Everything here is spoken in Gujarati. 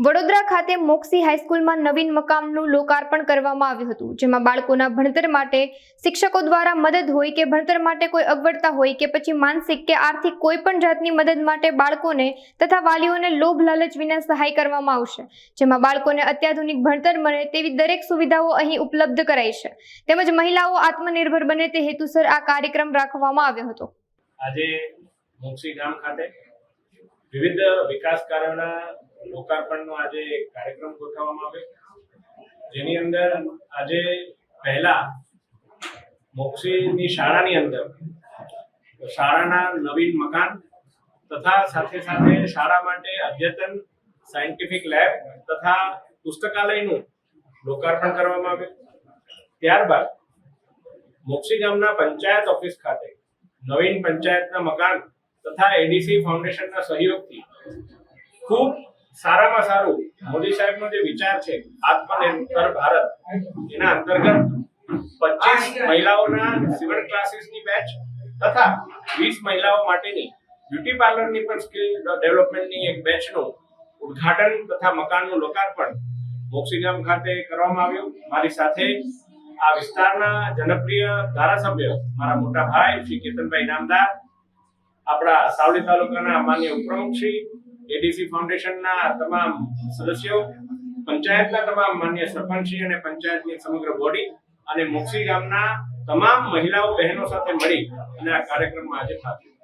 વડોદરા ખાતે મોક્ષી હાઈસ્કૂલમાં નવીન મકાનનું લોકાર્પણ કરવામાં આવ્યું હતું, જેમાં બાળકોના ભણતર માટે શિક્ષકો દ્વારા મદદ હોય કે ભણતર માટે કોઈ અગવડતા હોય કે પછી માનસિક કે આર્થિક કોઈ પણ જાતની મદદ માટે બાળકોને તથા વાલીઓને લોભ લાલચ વિના સહાય કરવામાં આવશે, જેમાં બાળકોને અત્યાધુનિક ભણતર મળે તેવી દરેક સુવિધાઓ અહીં ઉપલબ્ધ કરાઈ છે, તેમજ મહિલાઓ આત્મનિર્ભર બને તે હેતુસર આ કાર્યક્રમ રાખવામાં આવ્યો હતો। આજે મોક્ષી ગામ ખાતે વિવિધ વિકાસ કાર્યોના લોકાર્પણનો આજે કાર્યક્રમ ગોઠવવામાં આવ્યો, જેની અંદર આજે પહેલા મોક્ષીની શાળાની અંદર શાળાના નવીન મકાન તથા સાથે સાથે શાળા માટે અદ્યતન સાયન્ટિફિક લેબ તથા પુસ્તકાલયનું લોકાર્પણ કરવામાં આવ્યું। ત્યારબાદ મોક્ષી ગામના પંચાયત ઓફિસ ખાતે નવીન પંચાયતના મકાન તથા એડીસી ફાઉન્ડેશનના સહયોગથી ખૂબ સારામાં સારું મોદી સાહેબનો જે વિચાર છે આત્મનિર્ભર ભારત, એના અંતર્ગત 25 મહિલાઓના સિવણ ક્લાસીસની બેચ તથા 20 મહિલાઓ માટેની બ્યુટી પાર્લરની પણ સ્કિલ ડેવલપમેન્ટની એક બેચનું ઉદ્ઘાટન તથા મકાનનું લોકાર્પણ મોક્ષી ગામ ખાતે કરવામાં આવ્યું। મારી સાથે આ વિસ્તારના જનપ્રિય ધારાસભ્ય મારા મોટા ભાઈ શ્રી કેતનભાઈ નામદાર, આપણા સાવલી તાલુકાના માન્ય ઉપપ્રમુખ શ્રી, એડીસી ફાઉન્ડેશનના તમામ સદસ્યો, પંચાયતના તમામ માન્ય સરપંચશ્રી અને પંચાયતની સમગ્ર બોડી અને મોક્ષી ગામના તમામ મહિલાઓ બહેનો સાથે મળી અને આ કાર્યક્રમમાં આજે ભાગ લીધો।